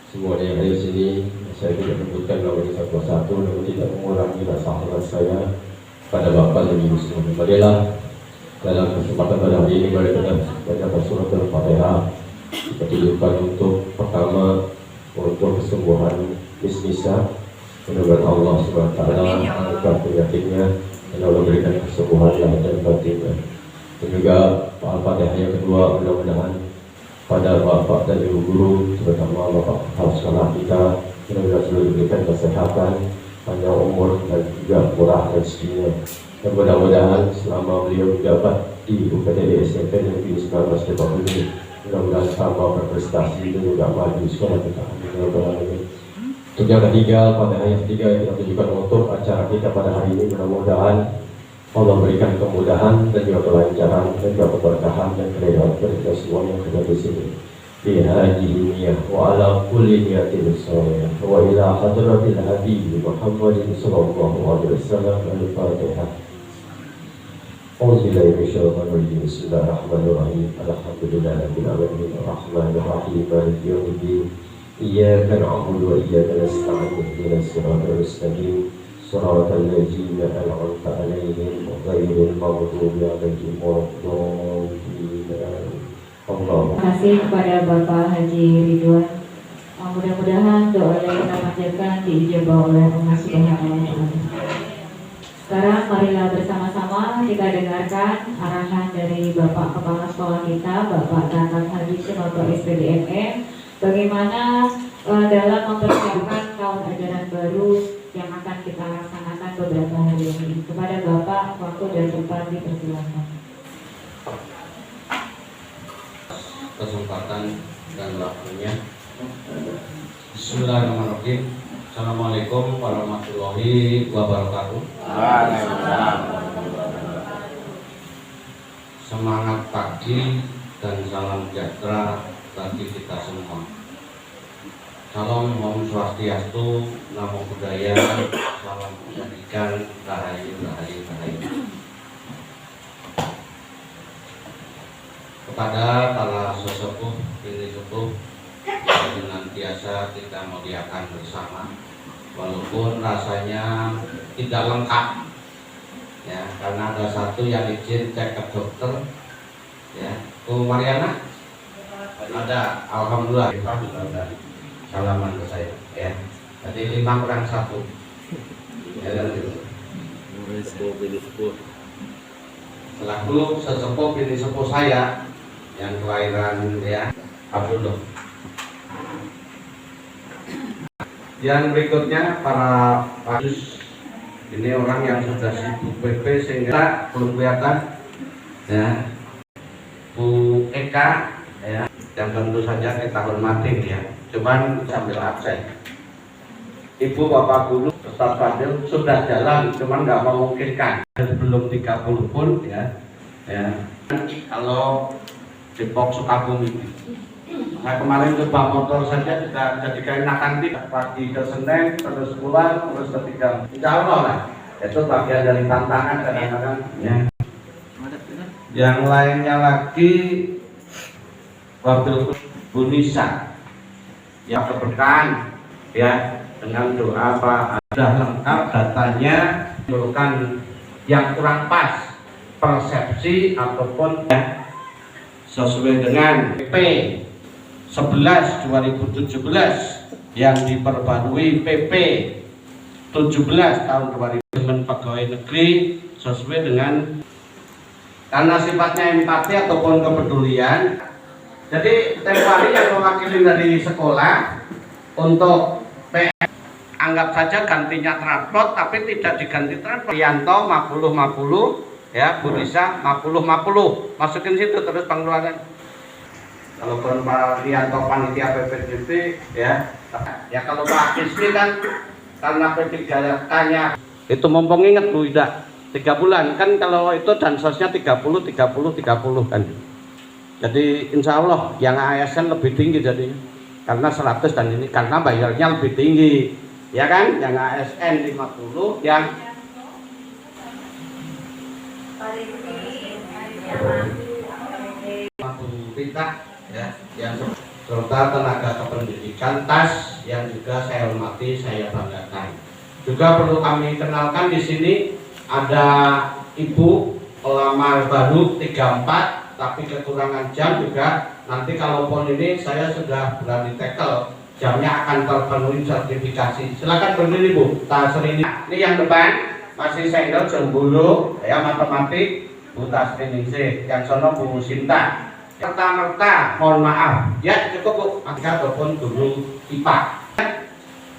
semuanya yang ada di sini. Saya tidak menyebutkan namanya satu-satu, namun tidak mengurangi rasa hormat saya pada Bapak dan Ibu semua. Marilah dalam kesempatan pada hari ini mari kita baca surat Al-Fatihah. Kita tujukan untuk pertama untuk kesembuhan Miss Nisa. Mudah-mudahan Allah SWT mengangkat penyakitnya dan Allah berikan kesembuhan lahir dan batinnya. Dan juga Al-Fatihah yang kedua, mudah-mudahan pada Bapak dan Ibu guru, terutama Bapak Kepala Sekolah kita, mudah-mudahan selalu diberikan kesehatan, panjang umur dan juga murah rezekinya. Dan mudah-mudahan selama beliau menjabat di UPTD SMP Negeri 19 Depok ini, mudah-mudahan sama berprestasi dan juga maju sekolah kita. Untuk yang ketiga, pada hari yang ketiga yang kita tujukan untuk acara kita pada hari ini, mudah-mudahan Allah berikan kemudahan dan juga kelancaran dan juga keberkahan dan keridhaan kita semua yang ada di sini. Fi hadhihi niyyah wa ala kulli niyatin shalihah wa ila hadratil habib Muhammadin sallallahu alaihi wasallam. Al-Fatihah. Auzubillahi minasyaitonir rajim. Bismillahirrahmanirrahim. Alhamdulillahirabbil alamin arrahmanir rahim maliki yaumiddin. Iyyaka na'budu wa iyyaka nasta'in ihdinas siratal mustaqim. Shiratal ladzina an'amta 'alaihim ghairil maghdubi 'alaihim waladdallin. Terima kasih kepada Bapak Haji Ridwan. Mudah-mudahan doa yang kita panjatkan diijabah oleh Allah Subhanahu wa Ta'ala. Sekarang marilah bersama-sama kita dengarkan arahan dari Bapak Kepala Sekolah kita, Bapak Tatat Haji Sinoto SPDMM, bagaimana dalam mempersiapkan tahun ajaran baru yang akan kita laksanakan beberapa hari ini. Kepada Bapak, waktu dan tempat dipersilakan. Kesempatan dan waktunya. Bismillahirrahmanirrahim. Assalamualaikum warahmatullahi wabarakatuh. Semangat pagi dan salam sejahtera bagi kita semua. Salam Om Swastiastu, Namo Buddhaya, salam kebajikan, rahayu, rahayu, rahayu. Kepada para sesepuh, pilih sepuh yang senantiasa kita muliakan bersama, walaupun rasanya tidak lengkap, ya, karena ada satu yang izin cek ke dokter, ya, Bu Mariana, ada, alhamdulillah, ada salaman ke saya, ya, jadi 5 kurang 1, ya, dan gitu. Selaku sesepuh pilih sepuh saya yang kelahiran ya Abdullah. Yang berikutnya para pasus, ini orang yang sudah sibuk PP sehingga belum kelihatan, ya, Bu Eka, ya, yang tentu saja kita hormati ya, cuman sambil absen. Ibu Bapak Guru Ustaz Fadil sudah jalan, cuman nggak memungkinkan belum 30 pun ya, ya. Kalau Depok Sukabumi, saya kemarin coba motor saja kita jadikan nakanti pagi ke Senen terus pulang terus ketiga, insya Allah lah itu bagian dari tantangan kadang-kadang ya. Yang lainnya lagi waktu Bunisa yang keberkahan ya, dengan doa apa sudah lengkap datanya, bukan yang kurang pas persepsi ataupun ya, sesuai dengan PP 11 2017 yang diperbarui PP 17 tahun 2000 pegawai negeri sesuai dengan, karena sifatnya empati ataupun kepedulian. Jadi setiap hari yang mewakili dari sekolah untuk PS, anggap saja gantinya transport tapi tidak diganti transport. Rianto 50-50 ya, Bu Risa 50-50, masukin situ terus pengeluaran. Kalau Pak Rianto panitia PPDB ya, ya kalau Pak Kismi kan karena P3K-nya itu mumpung inget Bu Ida 3 bulan kan, kalau itu dansosnya 30 kan. Jadi insya Allah yang ASN lebih tinggi jadi karena 100 dan ini karena bayarnya lebih tinggi ya kan, yang ASN 50 yang pinta ya, yang serta tenaga kependidikan TAS yang juga saya hormati, saya banggakan. Juga perlu kami kenalkan di sini ada Ibu pelamar baru 34, tapi kekurangan jam juga. Nanti kalaupun ini saya sudah berani tackle, jamnya akan terpenuhi sertifikasi. Silakan berdiri Bu. Tasrini ini yang depan masih senior Jembulu ya, matematik Bu Tasrini yang sono Bu Sinta. Serta-merta mohon maaf ya, cukup Bu, maka ataupun guru IPA.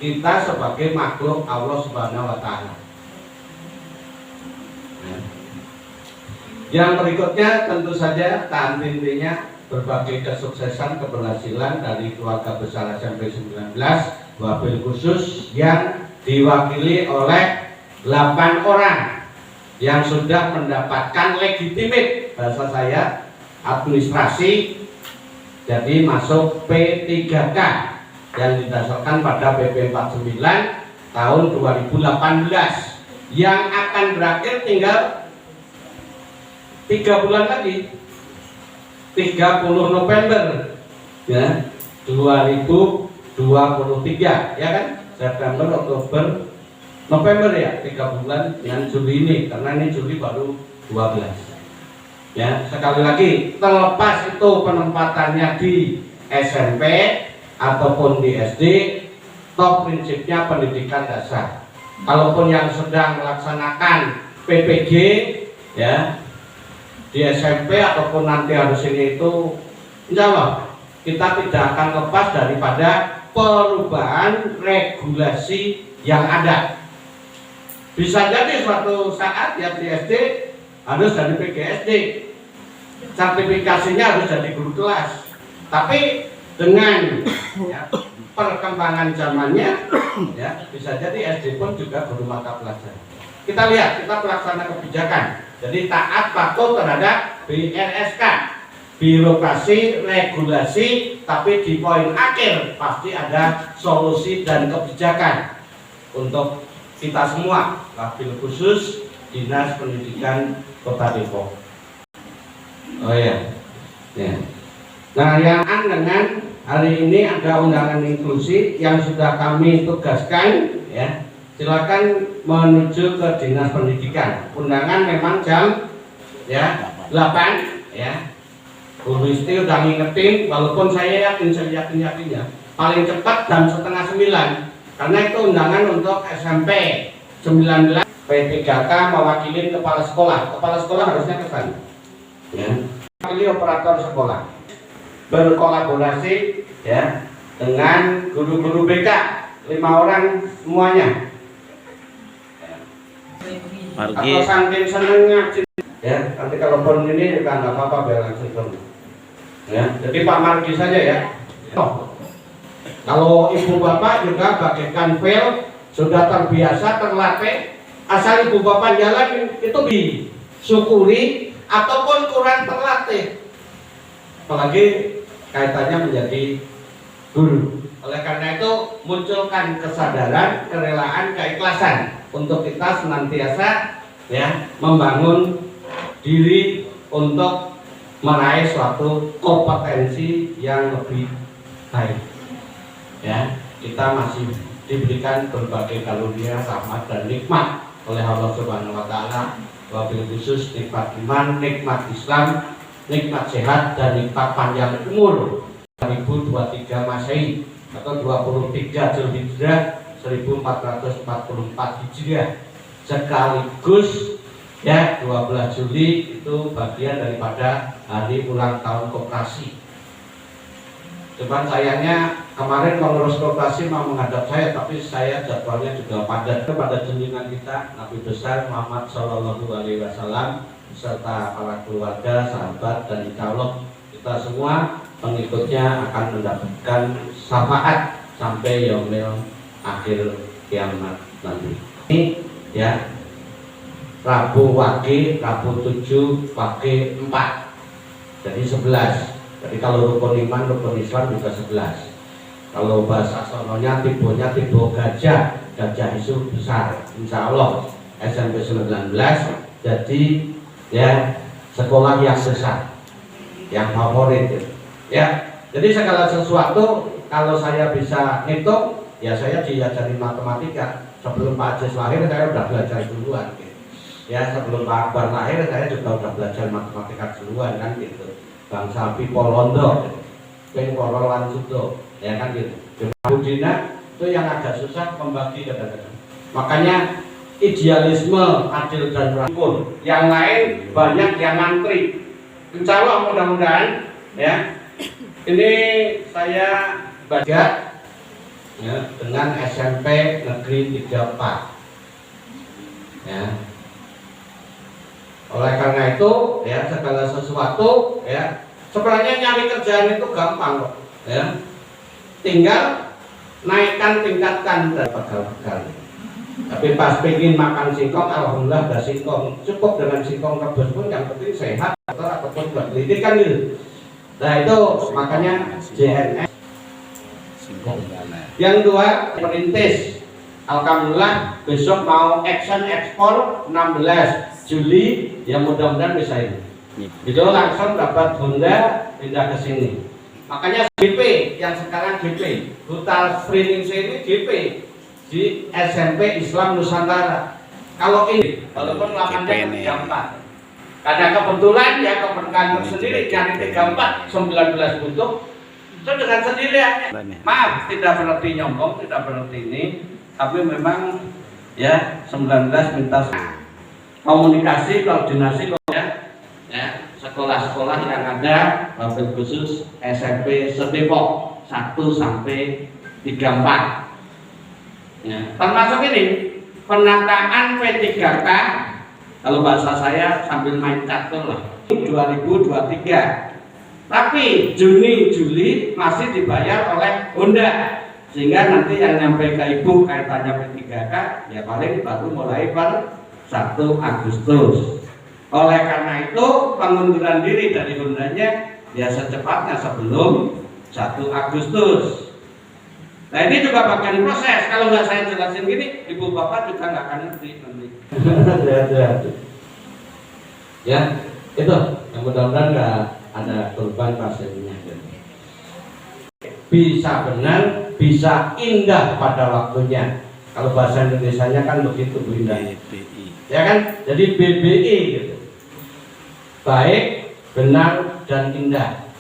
Kita sebagai makhluk Allah Subhanahu wa Ta'ala. Yang berikutnya tentu saja tahan intinya berbagai kesuksesan keberhasilan dari keluarga besar SMP 19, wabil khusus yang diwakili oleh 8 orang yang sudah mendapatkan legitimate, bahasa saya administrasi, jadi masuk P3K yang didasarkan pada PP 49 tahun 2018 yang akan berakhir tinggal 3 bulan lagi, 30 November ya 2023 ya kan, September, Oktober, November ya, 3 bulan dengan Juli ini, karena ini Juli baru 12 ya. Sekali lagi, terlepas itu penempatannya di SMP ataupun di SD, top prinsipnya pendidikan dasar. Kalaupun yang sedang melaksanakan PPG ya di SMP ataupun nanti harus ini itu, insya Allah kita tidak akan lepas daripada perubahan regulasi yang ada. Bisa jadi suatu saat yang di SD harus dari PGSD, sertifikasinya harus jadi guru kelas. Tapi dengan ya, perkembangan zamannya, ya bisa jadi SD pun juga guru mata pelajaran. Kita lihat, kita pelaksana kebijakan. Jadi taat patuh terhadap BRSK, birokrasi, regulasi, tapi di poin akhir pasti ada solusi dan kebijakan untuk kita semua, wabil khusus Dinas Pendidikan Kota Depok. Oh ya, ya. Nah, yang dengan hari ini ada undangan inklusi yang sudah kami tugaskan, ya. Silakan menuju ke Dinas Pendidikan. Undangan memang jam ya 8 ya. Bu Risti udah ngingetin, walaupun saya yakin ya, paling cepat jam setengah 9, karena itu undangan untuk SMP 19. P3K mewakili kepala sekolah. Kepala sekolah harusnya ke sana. Ya. Mewakili operator sekolah. Berkolaborasi ya dengan guru-guru BK 5 orang semuanya. Margi. Atau saking senengnya ya, nanti kalau pun ini kan nggak apa-apa biar langsung ya. Jadi Pak Margi saja ya. Oh. Kalau ibu bapak juga bagaikan fail, sudah terbiasa terlatih. Asal ibu bapak jalan itu disyukuri ataupun kurang terlatih, apalagi kaitannya menjadi guru. Oleh karena itu munculkan kesadaran, kerelaan, keikhlasan untuk kita senantiasa ya membangun diri untuk meraih suatu kompetensi yang lebih baik. Ya, kita masih diberikan berbagai karunia, rahmat dan nikmat oleh Allah Subhanahu wa Ta'ala, wabil khusus nikmat iman, nikmat Islam, nikmat sehat dan nikmat panjang umur 2023 Masehi atau 23 Zulhijjah 1444 Hijriah, sekaligus ya 12 Juli itu bagian daripada hari ulang tahun koperasi. Cuman sayangnya kemarin pengurus koperasi mau menghadap saya, tapi saya jadwalnya juga padat. Kepada junjungan kita Nabi besar Muhammad Shallallahu Alaihi Wasallam beserta para keluarga, sahabat, dan insya Allah kita semua pengikutnya akan mendapatkan syafaat sampai yaumil akhir kiamat nanti. Ini ya Rabu Wage, Rabu 7, Wage 4, jadi 11. Jadi kalau rukun iman, rukun Islam juga 11. Kalau bahasa sononya tibonya tibo gajah, gajah itu besar. Insya Allah SMP 19 jadi ya sekolah yang besar, yang favorit ya. Jadi segala sesuatu kalau saya bisa ngitung, ya saya diajari matematika. Sebelum Pak Ajis lahir saya udah belajar duluan gitu. Ya sebelum Pak Akbar lahir saya juga udah belajar matematika duluan kan gitu. Bangsa Pipolondo, Pengkoro Lansudo, ya kan gitu. Budina itu yang agak susah membagi kadang-kadang. Makanya idealisme adil dan rangkul. Yang lain banyak yang ngantri. Insya Allah mudah-mudahan ya. Ini saya baca ya, dengan SMP Negeri 34. Ya. Oleh karena itu ya segala sesuatu ya sebenarnya nyari kerjaan itu gampang kok ya. Tinggal naikkan tingkatkan dan pegal-pegal. Tapi pas pengen makan singkong, alhamdulillah ada singkong. Cukup dengan singkong rebus pun yang penting sehat ataupun berlidik kan gitu. Nah itu makanya JNS. Yang kedua perintis. Alhamdulillah besok mau action ekspor 16 Juli yang mudah-mudahan bisa ini. Itu langsung dapat Honda pindah ke sini. Makanya GP yang sekarang GP, Huta Sprinting ini GP di SMP Islam Nusantara. Kalau ini, walaupun lamannya 34. Karena kebetulan ya keberkahan sendiri dari 34 19 butuh itu dengan sendiriannya. Maaf, tidak berarti nyombong, tidak berarti ini, tapi memang ya 19 minta komunikasi, koordinasi ya sekolah-sekolah yang ada wabil khusus SMP Sedepok 1 sampai 34 ya, termasuk ini penataan P3K kalau bahasa saya sambil main catur lah 2023 tapi Juni Juli masih dibayar oleh Honda sehingga nanti yang nyampe ke ibu kaitannya P3K ya paling baru mulai per 1 Agustus. Oleh karena itu pengunduran diri dari Hondanya ya secepatnya sebelum 1 Agustus. Nah ini juga bagian proses. Kalau nggak saya jelasin gini, ibu bapak juga nggak akan ngerti nanti. Ya itu yang mudah-mudahan nggak ada korban pasiennya. Bisa benar, bisa indah pada waktunya. Kalau bahasa Indonesianya kan begitu indah. Ya kan? Jadi BBI gitu. Baik, benar, dan indah.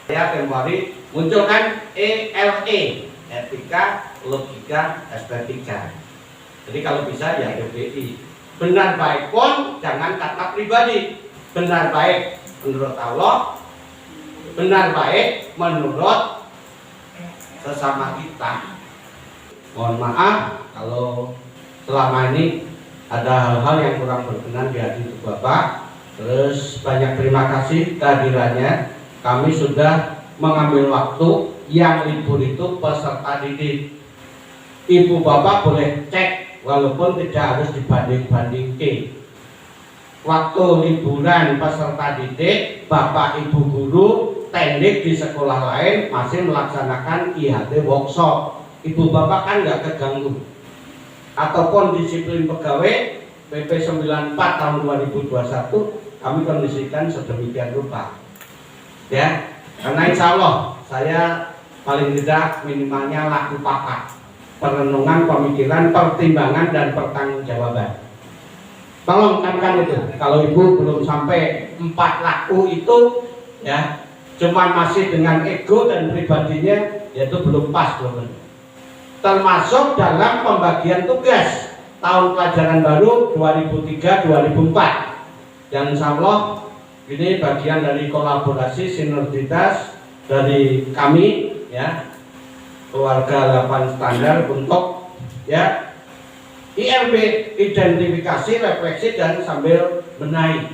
Saya kembali munculkan ELE, etika, logika, estetika. Jadi kalau bisa ya BBI. Benar baik pun jangan kata pribadi. Benar baik menurut Allah, benar baik menurut sesama kita. Mohon maaf kalau selama ini ada hal-hal yang kurang berkenan di hati Ibu Bapak. Terus banyak terima kasih kehadirannya. Kami sudah mengambil waktu yang libur itu peserta didik. Ibu Bapak boleh cek walaupun tidak harus dibanding-bandingkan. Waktu liburan peserta didik, Bapak Ibu guru teknik di sekolah lain masih melaksanakan IHT workshop. Ibu Bapak kan nggak keganggu. Ataupun disiplin pegawai PP 94 tahun 2021 kami kondisikan sedemikian rupa ya, karena insya Allah saya paling tidak minimalnya laku papat perenungan, pemikiran, pertimbangan, dan pertanggungjawaban. Tolong camkan itu. Kalau ibu belum sampai 4 laku itu ya, cuma masih dengan ego dan pribadinya, yaitu belum pas belum. Termasuk dalam pembagian tugas tahun pelajaran baru 2003-2004. Dan insya Allah ini bagian dari kolaborasi sinergitas dari kami ya, keluarga 8 standar untuk ya IRB, identifikasi, refleksi, dan sambil benahi.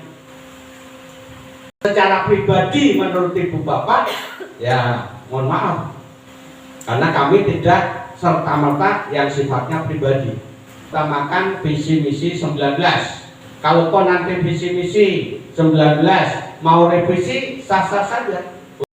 Secara pribadi menurut Ibu Bapak ya mohon maaf karena kami tidak serta-merta yang sifatnya pribadi. Utamakan visi misi 19. Kalaupun nanti visi misi 19 mau revisi sah-sah saja.